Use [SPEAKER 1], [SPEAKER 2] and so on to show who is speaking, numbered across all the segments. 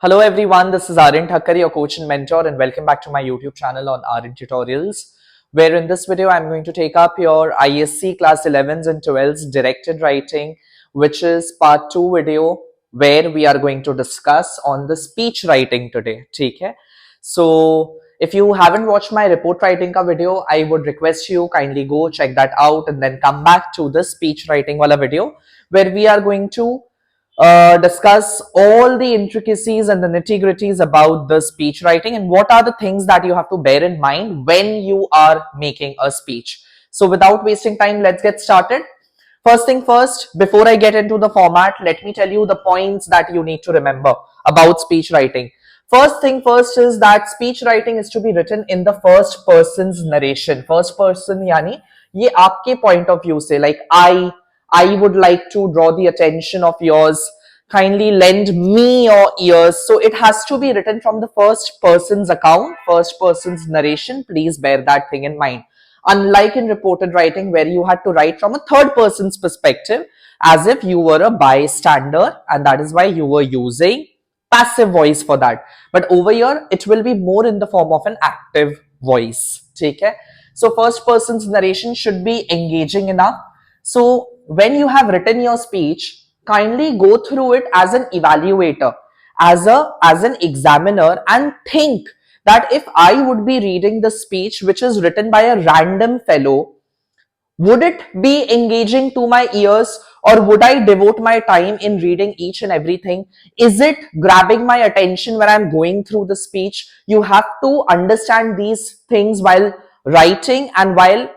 [SPEAKER 1] Hello everyone, this is ARYAN Thakkar, your coach and mentor, and welcome back to my YouTube channel on ARYAN Tutorials, where in this video I'm going to take up your ISC Class 11s and 12s directed writing, which is part 2 video where we are going to discuss on the speech writing today. Okay? So if you haven't watched my report writing ka video, I would request you kindly go check that out and then come back to the speech writing wala video where we are going to discuss all the intricacies and the nitty-gritties about the speech writing and what are the things that you have to bear in mind when you are making a speech. So without wasting time, let's get started. First thing first, before I get into the format, let me tell you the points that you need to remember about speech writing. First thing first is that speech writing is to be written in the first person's narration. First person yani ye aapke point of view se, like I would like to draw the attention of yours. Kindly lend me your ears. So it has to be written from the first person's account, first person's narration. Please bear that thing in mind. Unlike in reported writing, where you had to write from a third person's perspective, as if you were a bystander, and that is why you were using passive voice for that. But over here, it will be more in the form of an active voice. Okay? So first person's narration should be engaging enough. So when you have written your speech, kindly go through it as an evaluator, as an examiner, and think that if I would be reading the speech which is written by a random fellow, would it be engaging to my ears, or would I devote my time in reading each and everything? Is it grabbing my attention when I'm going through the speech? You have to understand these things while writing and while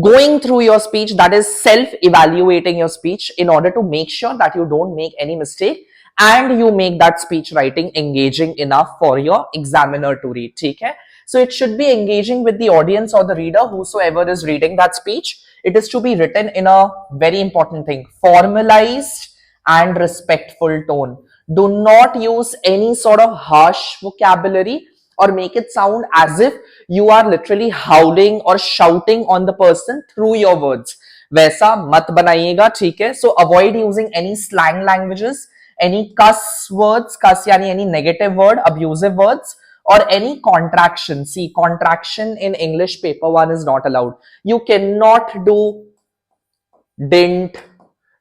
[SPEAKER 1] going through your speech, that is self-evaluating your speech, in order to make sure that you don't make any mistake and you make that speech writing engaging enough for your examiner to read. Okay? So it should be engaging with the audience or the reader, whosoever is reading that speech. It is to be written in a very important thing, formalized and respectful tone. Do not use any sort of harsh vocabulary or make it sound as if you are literally howling or shouting on the person through your words. वैसा मत बनाइएगा, ठीक है? So avoid using any slang languages, any cuss words, cuss यानी any negative word, abusive words, or any contraction. See, contraction in English paper 1 is not allowed. You cannot do didn't,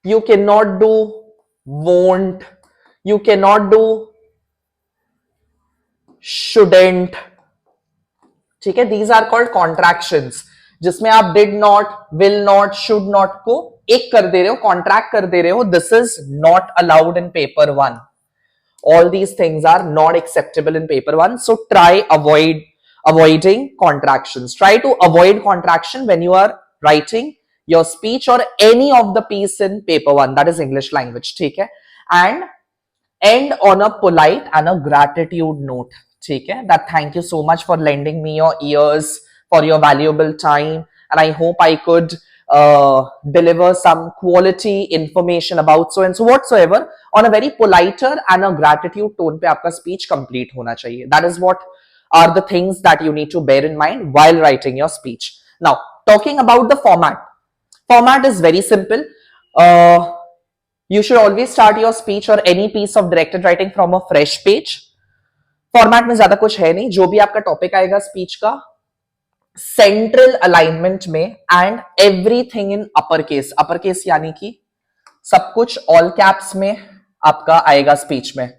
[SPEAKER 1] you cannot do won't, you cannot do shouldn't. ठीक है, these are called contractions, जिसमें आप did not, will not, should not को एक कर दे रहे हो, contract कर दे रहे हो. This is not allowed in paper 1. All these things are not acceptable in paper 1. So try avoiding contractions. Try to avoid contraction when you are writing your speech or any of the piece in paper 1, that is English language. ठीक है, and end on a polite and a gratitude note. Okay, that thank you so much for lending me your ears, for your valuable time, and I hope I could deliver some quality information about so and so whatsoever on a very politer and a gratitude tone pe aapka speech complete hona chahiye. That is what are the things that you need to bear in mind while writing your speech. Now, talking about the format. Format is very simple. You should always start your speech or any piece of directed writing from a fresh page. Format में ज्यादा कुछ है नहीं, जो भी आपका topic आएगा speech का, सेंट्रल अलाइनमेंट में, and everything in upper case. Upper case यानी कि सब कुछ ऑल कैप्स में आपका आएगा स्पीच में.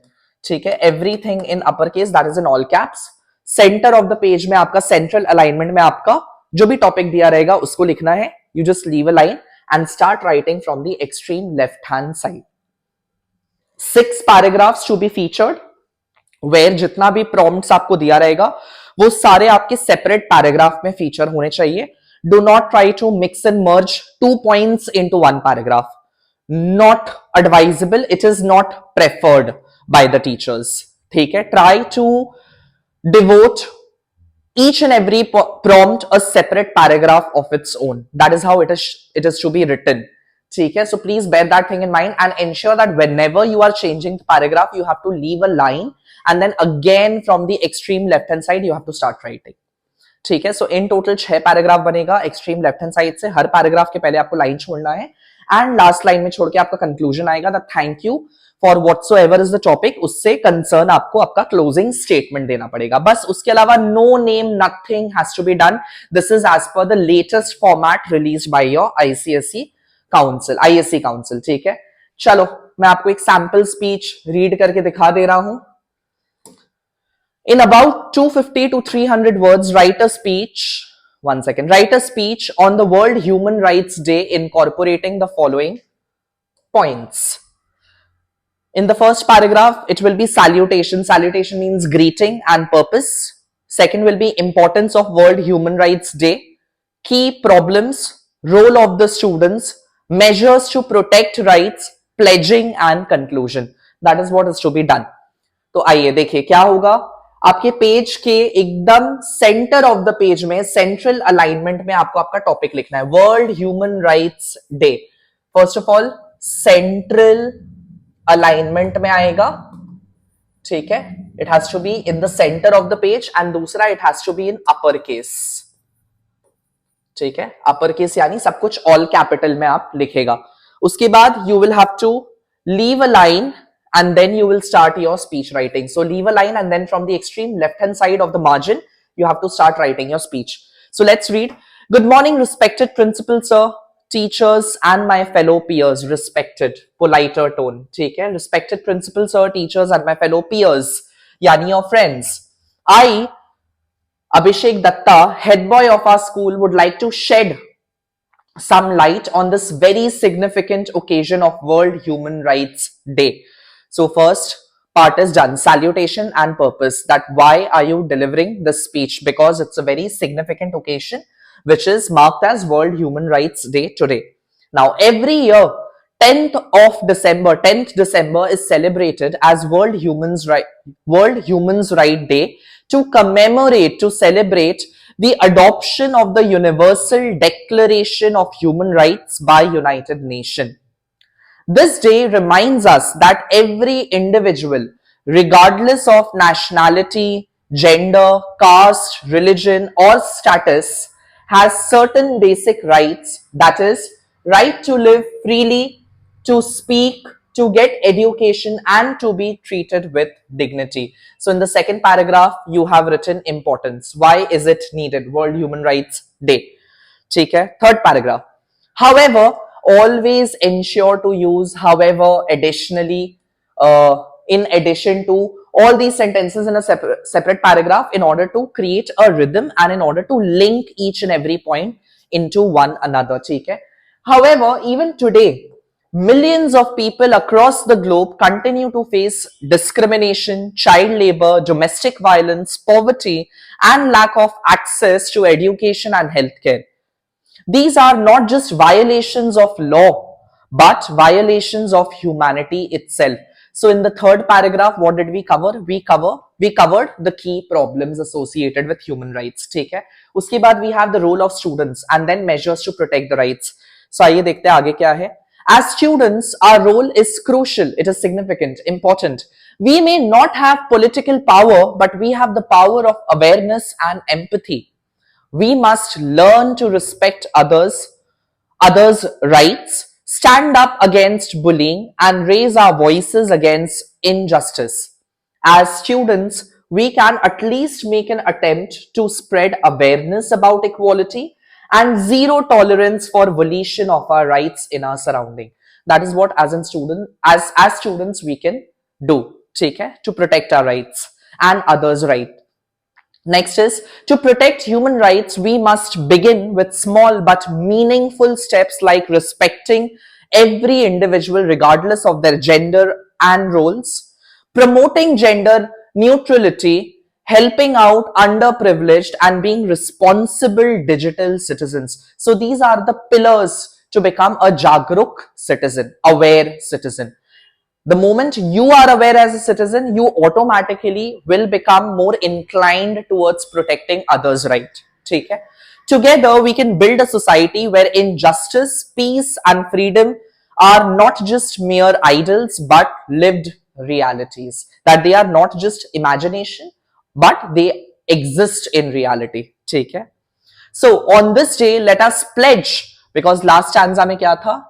[SPEAKER 1] ठीक है, everything in upper case, that is in all caps. Centre of the page में आपका सेंट्रल अलाइनमेंट में आपका जो भी टॉपिक दिया रहेगा उसको लिखना है. You just leave a line and start writing from the extreme left hand side. 6 paragraphs to be featured, where जितना भी prompts आपको दिया रहेगा वो सारे आपके separate paragraph में feature होने चाहिए. Do not try to mix and merge 2 points into 1 paragraph. Not advisable. It is not preferred by the teachers. ठीक है, try to devote each and every prompt a separate paragraph of its own. That is how it is to be written. Okay, so please bear that thing in mind and ensure that whenever you are changing the paragraph, you have to leave a line and then again from the extreme left hand side you have to start writing. ठीक है, so in total 6 paragraph बनेगा extreme left hand side से. हर paragraph के पहले आपको line छोड़ना है and last line में छोड़ के आपका conclusion आएगा that thank you for whatsoever is the topic, उससे कंसर्न आपको आपका क्लोजिंग स्टेटमेंट देना पड़ेगा बस. उसके अलावा no name nothing has to be done. This is as per the latest format released by your ICSE council, ISC council. ठीक है, चलो मैं आपको एक सैंपल स्पीच रीड करके दिखा दे रहा हूं. In about 250 to 300 words, write a speech. One second. Write a speech on the World Human Rights Day incorporating the following points. In the first paragraph, it will be salutation. Salutation means greeting and purpose. Second will be importance of World Human Rights Day, key problems, role of the students, measures to protect rights, pledging and conclusion. That is what is to be done. तो आइए देखिए क्या होगा. आपके page के एकदम centre of the page में central alignment में आपको आपका टॉपिक लिखना है, World Human Rights Day. First of all central alignment में आएगा. ठीक है, it has to be in the centre of the page. And दूसरा it has to be in upper case. ठीक है, अपर केस यानी सब कुछ ऑल कैपिटल में आप लिखेगा. उसके बाद you will have to leave a line and then you will start your speech writing. So leave a line and then from the extreme left hand side of the margin, you have to start writing your speech. So let's read. Good morning, respected principal sir, teachers and my fellow peers. Respected, politer tone. ठीक है, respected principal sir, teachers and my fellow peers, yani your friends. I, Abhishek Datta, head boy of our school, would like to shed some light on this very significant occasion of World Human Rights Day. So first part is done, salutation and purpose, that why are you delivering this speech, because it's a very significant occasion which is marked as World Human Rights Day today. Now every year 10th December is celebrated as World Humans Right Day to commemorate, to celebrate the adoption of the Universal Declaration of Human Rights by United Nations. This day reminds us that every individual, regardless of nationality, gender, caste, religion, or status, has certain basic rights, that is, right to live freely, to speak, to get education, and to be treated with dignity. So in the second paragraph, you have written importance. Why is it needed? World Human Rights Day. ठीक है. Third paragraph. However, always ensure to use however additionally in addition to all these sentences in a separate paragraph in order to create a rhythm and in order to link each and every point into one another. ठीक है. However, even today, millions of people across the globe continue to face discrimination, child labor, domestic violence, poverty, and lack of access to education and healthcare. These are not just violations of law, but violations of humanity itself. So in the third paragraph, what did we cover? We covered the key problems associated with human rights. ठीक है. उसके बाद we have the role of students and then measures to protect the rights. So आइए देखते हैं आगे क्या है. As students, our role is crucial. It is significant, important. We may not have political power, but we have the power of awareness and empathy. We must learn to respect others' rights, stand up against bullying, and raise our voices against injustice. As students, we can at least make an attempt to spread awareness about equality and zero tolerance for violation of our rights in our surrounding. That is what as students we can do, ठीक है, to protect our rights and others' rights. Next is, to protect human rights, we must begin with small but meaningful steps like respecting every individual regardless of their gender and roles, promoting gender neutrality, helping out underprivileged, and being responsible digital citizens. So these are the pillars to become a Jagruk citizen, aware citizen. The moment you are aware as a citizen, you automatically will become more inclined towards protecting others' right. ठीक है. Together, we can build a society where injustice, peace, and freedom are not just mere ideals but lived realities. That they are not just imagination, but they exist in reality. ठीक है. So on this day, let us pledge, because last stanza में क्या था?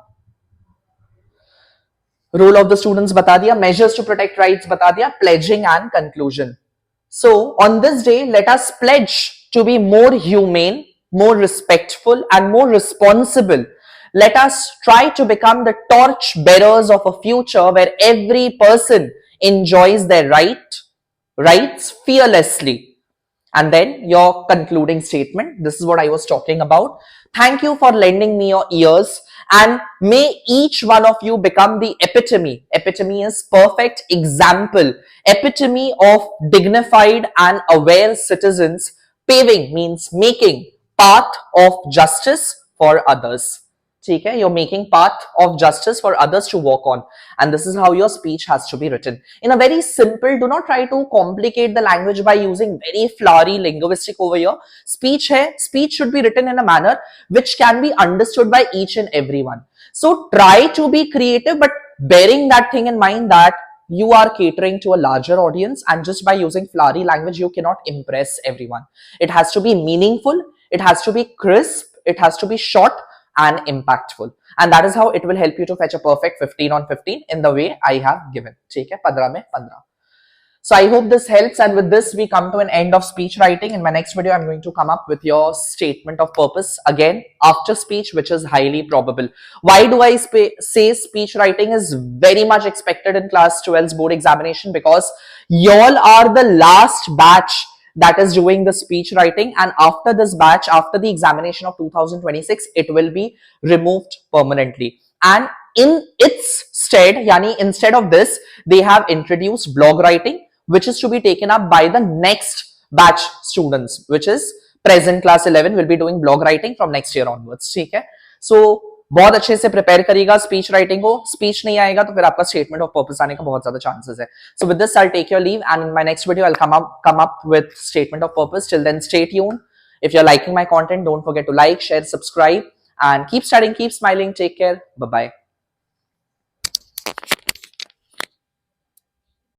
[SPEAKER 1] Role of the students बता दिया, measures to protect rights बता दिया, pledging and conclusion. So on this day, let us pledge to be more humane, more respectful and more responsible. Let us try to become the torch bearers of a future where every person enjoys their rights fearlessly. And then your concluding statement. This is what I was talking about. Thank you for lending me your ears, and may each one of you become the epitome. Epitome is perfect example. Epitome of dignified and aware citizens. Paving means making path of justice for others. ठीक है, you're making path of justice for others to walk on, and this is how your speech has to be written in a very simple. Do not try to complicate the language by using very flowery linguistic over here. Speech should be written in a manner which can be understood by each and everyone. So try to be creative, but bearing that thing in mind that you are catering to a larger audience, and just by using flowery language you cannot impress everyone. It has to be meaningful, it has to be crisp, it has to be short and impactful, and that is how it will help you to fetch a perfect 15 on 15 in the way I have given. ठीक है, 15 में 15. So I hope this helps, and with this we come to an end of speech writing. In my next video I'm going to come up with your statement of purpose again after speech, which is highly probable. Why do I say speech writing is very much expected in class 12's board examination? Because y'all are the last batch that is doing the speech writing, and after this batch, after the examination of 2026, it will be removed permanently, and in its stead, yani instead of this, they have introduced blog writing, which is to be taken up by the next batch students, which is present class 11 will be doing blog writing from next year onwards. ठीक है, so बहुत अच्छे से prepare करिएगा speech writing को. Speech नहीं आएगा तो फिर आपका स्टेटमेंट ऑफ पर्पस आने का बहुत ज्यादा चांसेस है. So with this I take your leave, and in my next video I will come up with statement of purpose. Till then, stay tuned. If you're liking my content, don't forget to like, share, subscribe, and keep studying, keep smiling. Take care. Bye bye.